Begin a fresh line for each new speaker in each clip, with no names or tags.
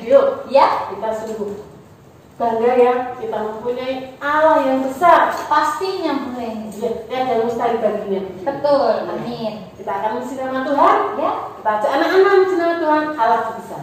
Yuk,
Ya,
kita sungguh bangga ya, kita mempunyai Allah yang besar.
pastinya Bu Leni.
Ya, yang mustahil baginya.
Betul, amin.
Kita akan memuji nama Tuhan.
Ya,
Kita ajak anak-anak memuji nama Tuhan, Allah besar.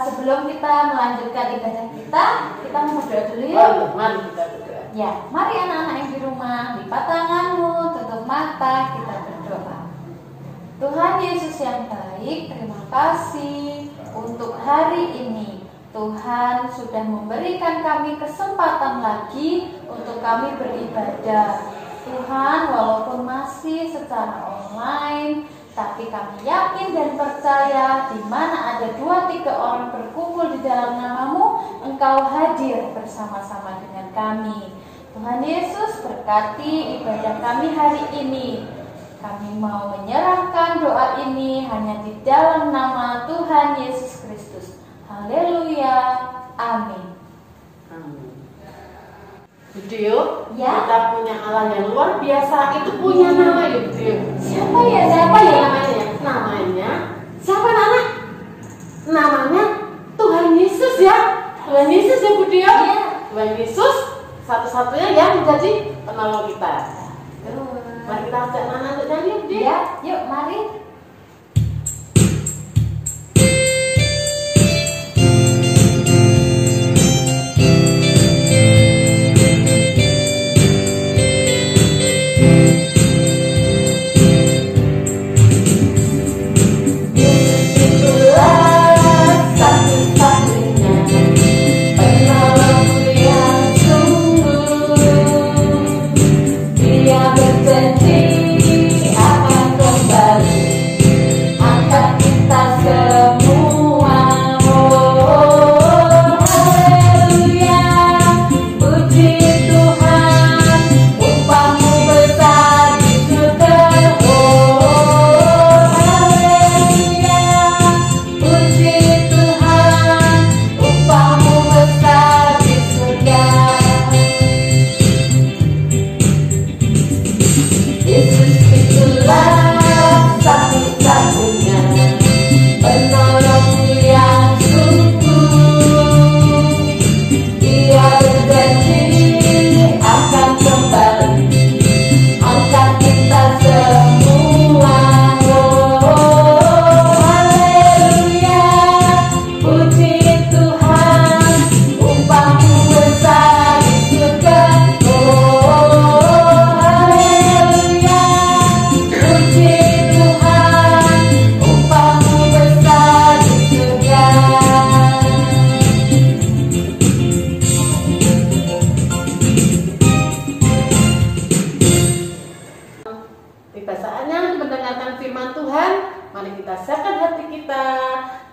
Sebelum kita melanjutkan ibadah kita mau berdoa dulu ya.
Oh, mari kita berdoa.
Ya, mari anak-anak yang di rumah, lipat tanganmu, tutup mata, kita berdoa. Tuhan Yesus yang baik, terima kasih untuk hari ini. Tuhan sudah memberikan kami kesempatan lagi untuk kami beribadah. Tuhan, walaupun masih secara online, tapi kami yakin dan percaya di mana ada 2-3 orang berkumpul di dalam nama-Mu, Engkau hadir bersama-sama dengan kami. Tuhan Yesus, berkati ibadah kami hari ini. Kami mau menyerahkan doa ini hanya di dalam nama Tuhan Yesus Kristus. Haleluya. Amin.
Amin. Budio,
Ya.
kita punya Allah yang luar biasa. Itu punya nama ya, Budio.
Siapa ya?
Namanya siapa anak? Namanya Tuhan Yesus ya. Tuhan Yesus ya, Budio.
Ya.
Tuhan Yesus satu-satunya yang menjadi penolong kita. Mari kita ajak anak untuk nyanyi, Budio.
Ya, yuk mari.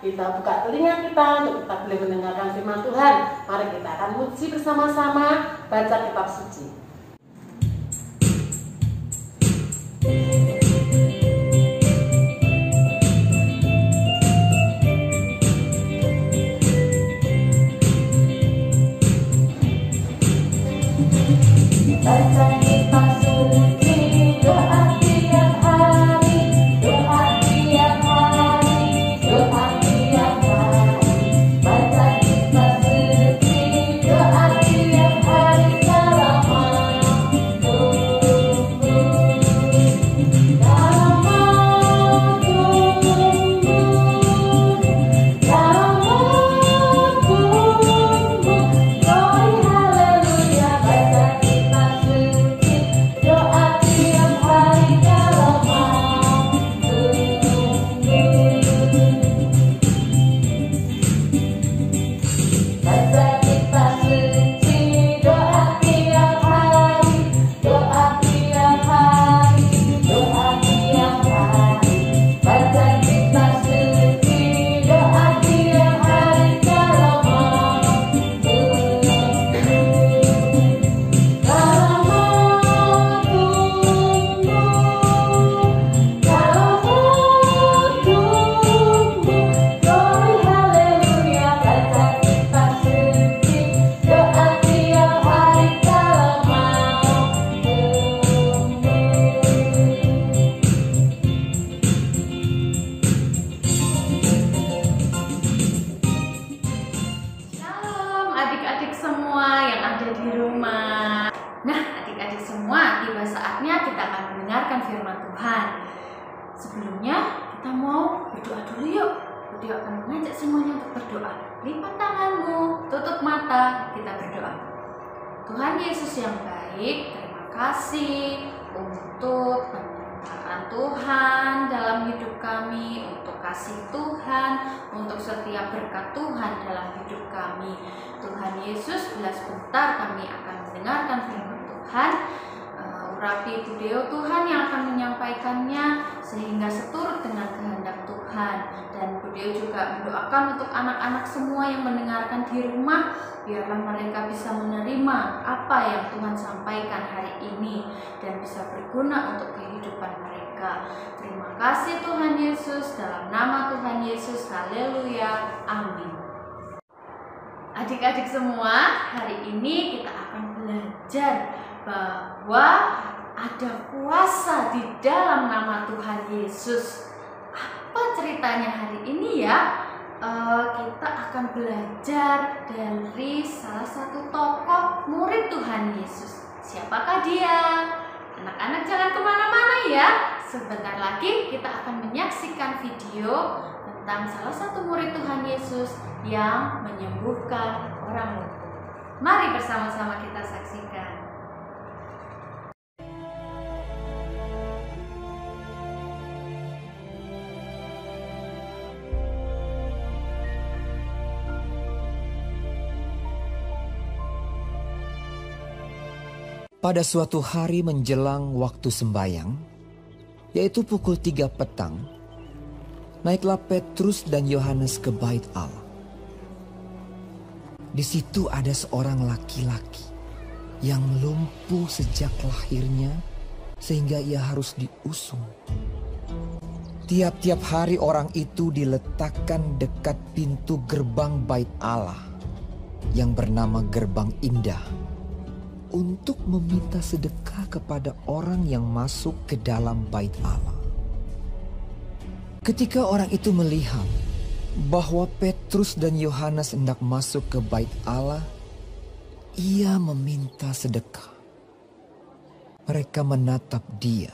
Kita buka telinga kita untuk kita boleh mendengarkan firman Tuhan. Mari kita akan muji bersama-sama, baca kitab suci.
Sebelumnya kita mau berdoa dulu yuk. Dia akan mengajak semuanya untuk berdoa. Lipat tanganmu, tutup mata, kita berdoa. Tuhan Yesus yang baik, terima kasih untuk penyertaan Tuhan dalam hidup kami, untuk kasih Tuhan, untuk setiap berkat Tuhan dalam hidup kami. Tuhan Yesus, bila sebentar kami akan mendengarkan firman Tuhan, urapi Ibu Deo Tuhan yang akan menyampaikannya sehingga seturut dengan kehendak Tuhan. Dan Bu Deo juga mendoakan untuk anak-anak semua yang mendengarkan di rumah, biarlah mereka bisa menerima apa yang Tuhan sampaikan hari ini dan bisa berguna untuk kehidupan mereka. Terima kasih Tuhan Yesus, dalam nama Tuhan Yesus, haleluya, amin. Adik-adik semua, hari ini kita akan belajar bahwa ada kuasa di dalam nama Tuhan Yesus. Apa ceritanya hari ini ya? Kita akan belajar dari salah satu tokoh murid Tuhan Yesus. Siapakah dia? Anak-anak jangan kemana-mana ya. Sebentar lagi kita akan menyaksikan video tentang salah satu murid Tuhan Yesus yang menyembuhkan orang lumpuh. Mari bersama-sama kita saksikan.
Pada suatu hari menjelang waktu sembayang, yaitu pukul 3 petang, naiklah Petrus dan Yohanes ke bait Allah. Di situ ada seorang laki-laki yang lumpuh sejak lahirnya sehingga ia harus diusung. Tiap-tiap hari orang itu diletakkan dekat pintu gerbang bait Allah yang bernama Gerbang Indah, untuk meminta sedekah kepada orang yang masuk ke dalam bait Allah. Ketika orang itu melihat bahwa Petrus dan Yohanes hendak masuk ke bait Allah, ia meminta sedekah. Mereka menatap dia.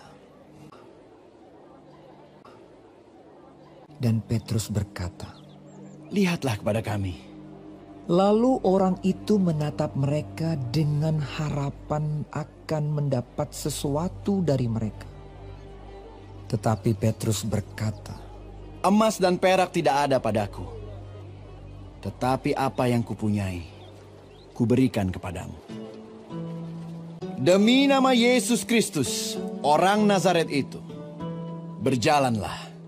Dan Petrus berkata,
"Lihatlah kepada kami."
Lalu orang itu menatap mereka dengan harapan akan mendapat sesuatu dari mereka. Tetapi Petrus berkata,
"Emas dan perak tidak ada padaku, tetapi apa yang kupunyai, kuberikan kepadamu. Demi nama Yesus Kristus, orang Nazaret itu, berjalanlah."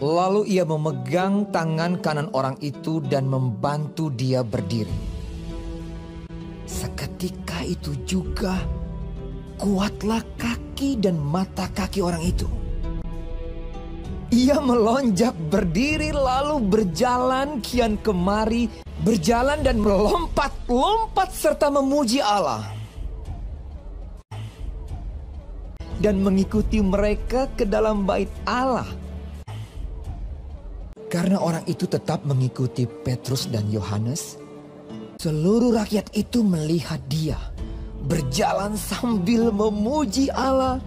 Lalu ia memegang tangan kanan orang itu dan membantu dia berdiri. Seketika itu juga kuatlah kaki dan mata kaki orang itu. Ia melonjak berdiri lalu berjalan kian kemari berjalan dan melompat-lompat serta memuji Allah, dan mengikuti mereka ke dalam bait Allah. Karena orang itu tetap mengikuti Petrus dan Yohanes, seluruh rakyat itu melihat dia berjalan sambil memuji Allah.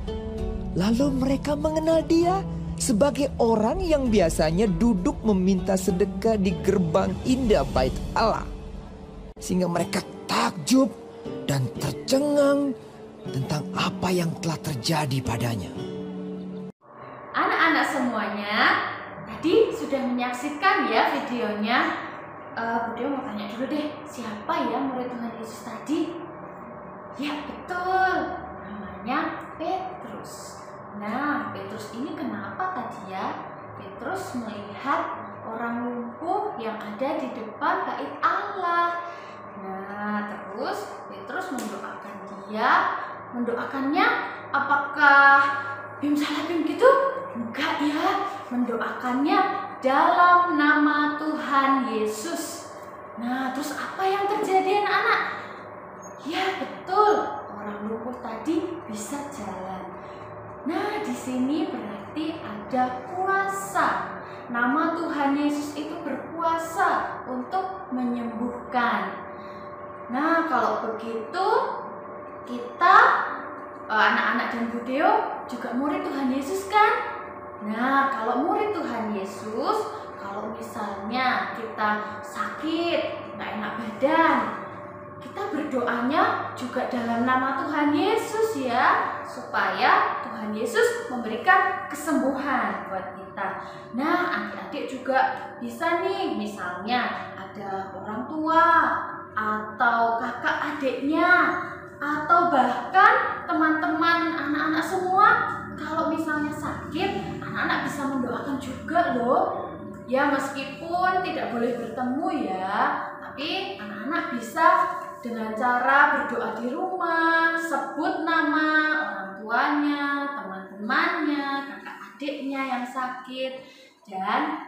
Lalu mereka mengenal dia sebagai orang yang biasanya duduk meminta sedekah di gerbang indah bait Allah. Sehingga mereka takjub dan tercengang tentang apa yang telah terjadi padanya.
Anak-anak semuanya, tadi sudah menyaksikan ya videonya. Budeo mau tanya dulu deh, siapa ya murid Tuhan Yesus tadi? Ya betul, namanya Petrus. Nah, Petrus ini kenapa tadi ya? Petrus melihat orang lumpuh yang ada di depan bait Allah. Nah, terus Petrus mendoakannya, apakah bim salah bim gitu? Enggak ya, mendoakannya dalam nama Tuhan Yesus. Nah, terus apa yang terjadi anak-anak? Ya betul, orang lumpuh tadi bisa jalan. Nah, di sini berarti ada kuasa. Nama Tuhan Yesus itu berkuasa untuk menyembuhkan. Nah, kalau begitu kita anak-anak dan Budeo juga murid Tuhan Yesus kan? Nah, kalau murid Tuhan Yesus, kalau misalnya kita sakit, nggak enak badan, kita berdoanya juga dalam nama Tuhan Yesus ya, supaya Tuhan Yesus memberikan kesembuhan buat kita. Nah, adik-adik juga bisa nih, misalnya ada orang tua atau kakak adiknya, atau bahkan teman-teman anak-anak semua, kalau misalnya sakit, anak-anak bisa mendoakan juga loh. Ya, meskipun tidak boleh bertemu ya, tapi anak-anak bisa dengan cara berdoa di rumah, sebut nama orang tuanya, teman-temannya, kakak adiknya yang sakit, dan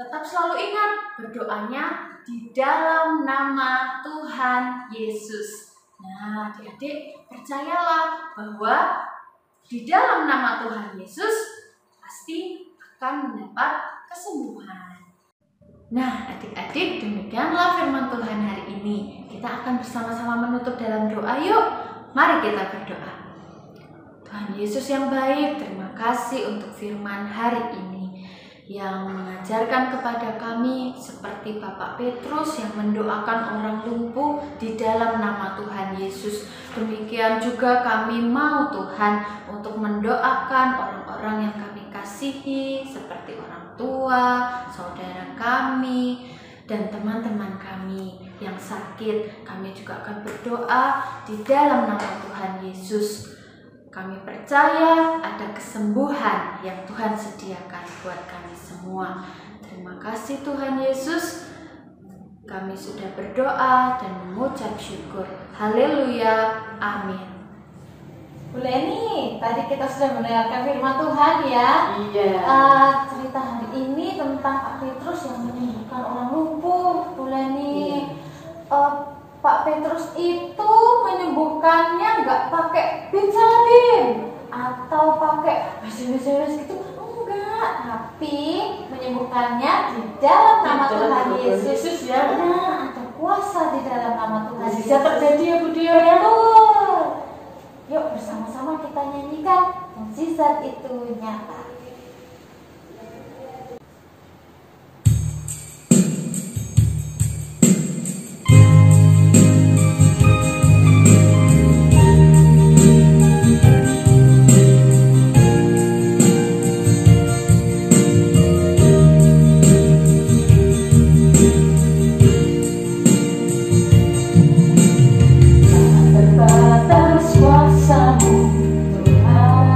tetap selalu ingat berdoanya di dalam nama Tuhan Yesus. Nah, adik-adik percayalah bahwa di dalam nama Tuhan Yesus pasti akan mendapat kesembuhan. Nah, adik-adik, demikianlah firman Tuhan hari ini. Kita akan bersama-sama menutup dalam doa. Yuk, mari kita berdoa. Tuhan Yesus yang baik, terima kasih untuk firman hari ini yang mengajarkan kepada kami seperti Bapak Petrus yang mendoakan orang lumpuh di dalam nama Tuhan Yesus. Demikian juga kami mau Tuhan untuk mendoakan orang-orang yang kami kasihi seperti orang tua, saudara kami, dan teman-teman kami yang sakit. Kami juga akan berdoa di dalam nama Tuhan Yesus. Kami percaya ada kesembuhan yang Tuhan sediakan buat kami semua. Terima kasih Tuhan Yesus. Kami sudah berdoa dan mengucap syukur. Haleluya. Amin. Bu Leni, tadi kita sudah mendengarkan firman Tuhan ya.
Iya.
Cerita hari ini tentang Pak Petrus yang menyembuhkan orang lumpuh. Bu Leni, Pak Petrus itu menyembuhkannya nggak pakai bin salabim atau pakai beres-beres gitu, enggak. Tapi menyembuhkannya di dalam nama Tuhan Yesus.
Ya.
Nah, ada kuasa di dalam nama Tuhan Yesus.
Bisa terjadi ya Bu Dio ya.
Betul. Yuk bersama-sama kita nyanyikan mukjizat itu nyata.
Terbatas kuasa-Mu Tuhan,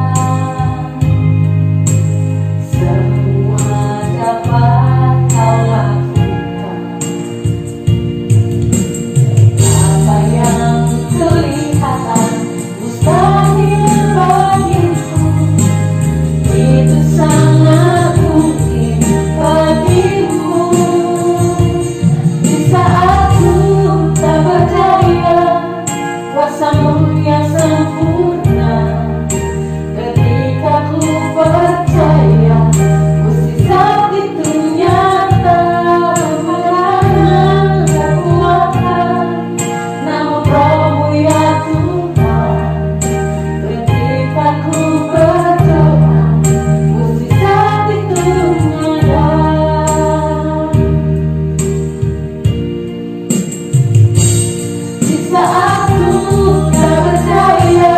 saat ku tak percaya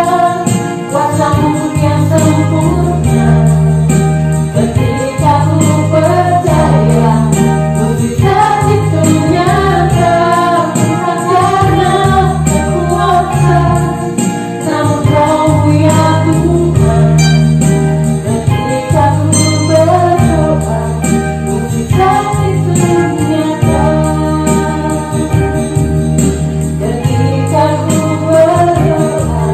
kuasa-Mu yang sempurna, ketika ku percaya mujizat itu nyata, bukan karena kekuatan, namun Roh-Mu ya Tuhan. Ketika ku berdoa, mujizat itu nyata. Ketika ku berdoa,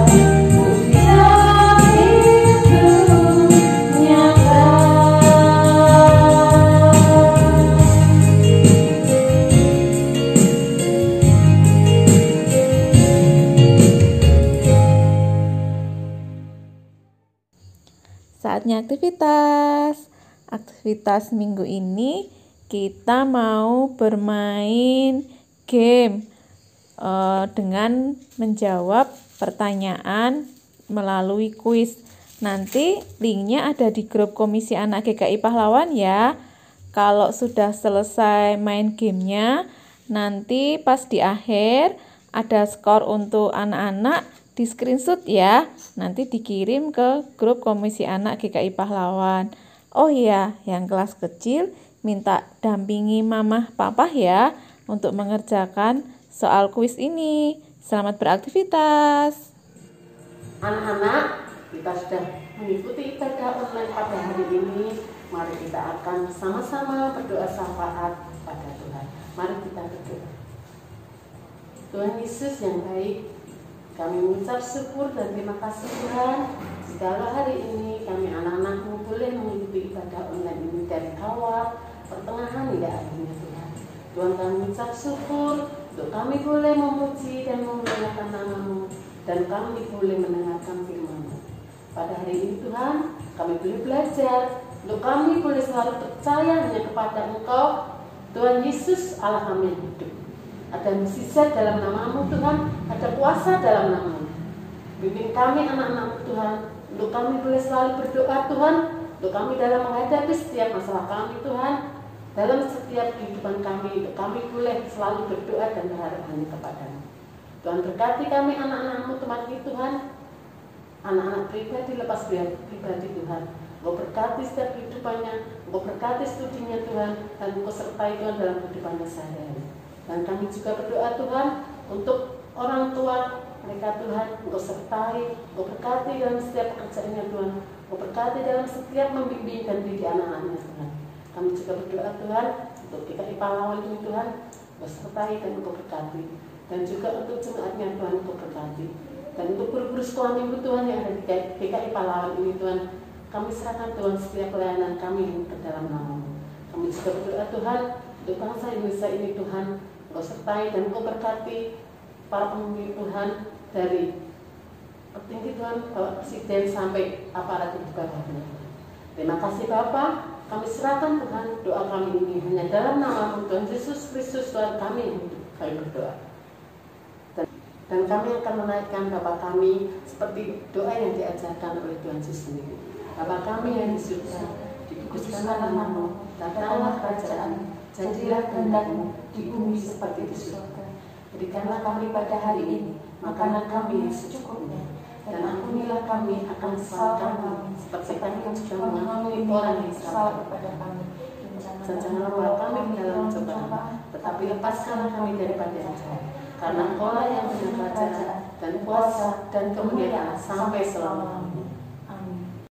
mujizat itu nyata.
Saatnya aktivitas. Aktivitas minggu ini kita mau bermain game dengan menjawab pertanyaan melalui kuis. Nanti linknya ada di grup Komisi Anak GKI Pahlawan ya. Kalau sudah selesai main gamenya, nanti pas di akhir ada skor untuk anak-anak, di screenshot ya, nanti dikirim ke grup Komisi Anak GKI Pahlawan. Oh iya, yang kelas kecil minta dampingi mamah papa ya untuk mengerjakan soal kuis ini. Selamat beraktivitas.
Anak-anak, kita sudah mengikuti ibadah online pada hari ini. Mari kita akan bersama-sama berdoa syafaat pada Tuhan. Mari kita berdoa. Tuhan Yesus yang baik, kami mengucap syukur dan terima kasih Tuhan. Segala hari ini kami anak-anak-Mu boleh mengikuti ibadah online ini dari awal, pertengahan hingga akhirnya Tuhan. Tuhan, kami mengucap syukur untuk kami boleh memuji dan memuliakan nama-Mu, dan kami boleh mendengarkan firman-Mu. Pada hari ini Tuhan, kami boleh belajar untuk kami boleh selalu percaya hanya kepada Engkau, Tuhan Yesus Allah kami yang hidup. Ada mukjizat dalam nama-Mu Tuhan, ada kuasa dalam nama-Mu. Bimbing kami anak-anak-Mu Tuhan, untuk kami boleh selalu berdoa Tuhan, untuk kami dalam menghadapi setiap masalah kami Tuhan, dalam setiap kehidupan kami, untuk kami boleh selalu berdoa dan berharap hanya kepada-Mu. Tuhan, berkati kami anak-anak-Mu teman Tuhan, anak-anak pribadi lepas pribadi Tuhan. Engkau berkati setiap kehidupannya, Engkau berkati studinya Tuhan, dan Engkau sertai Tuhan dalam kehidupannya sehari-hari. Dan kami juga berdoa Tuhan untuk orang tua mereka Tuhan, Engkau sertai, Engkau berkati dalam setiap pekerjaannya Tuhan, Engkau berkati dalam setiap membimbing dan didik anak-anaknya Tuhan. Kami juga berdoa Tuhan untuk GKI Pahlawan ini Tuhan, Engkau sertai dan Engkau berkati. Dan juga untuk jemaatnya Tuhan, Engkau berkati. Dan untuk guru-guru sekolah minggu Tuhan yang ada di GKI Pahlawan ini Tuhan, kami serahkan Tuhan setiap pelayanan kami ke dalam nama-Mu. Kami juga berdoa Tuhan untuk bangsa Indonesia ini Tuhan, Engkau sertai dan Engkau berkati para pemimpin Tuhan, dari petinggi Tuhan, Bapak Presiden sampai aparat di bawahnya. Terima kasih Bapak, kami serahkan Tuhan doa kami ini hanya dalam nama-Mu Tuhan Yesus Kristus Tuhan kami yang hidup. Kami berdoa. Dan kami akan menaikkan Bapa kami seperti doa yang diajarkan oleh Tuhan Yesus sendiri. Bapa kami yang di surga, dikuduskanlah nama-Mu, datanglah kerajaan, jadilah kehendak-Mu di bumi seperti di surga. Berikanlah kami pada hari ini makanan kami yang secukupnya, dan ampunilah kami akan kesalahan kami, seperti kami juga mengampuni orang yang salah kepada kami. Dan janganlah membawa kami ke dalam cobaan, tetapi lepaskanlah kami daripada yang jahat. Karena Engkau yang punya kerajaan dan kuasa dan kemuliaan sampai selama-lamanya. Amin.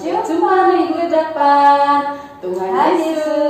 Sampai jumpa minggu depan. Tuhan Yesus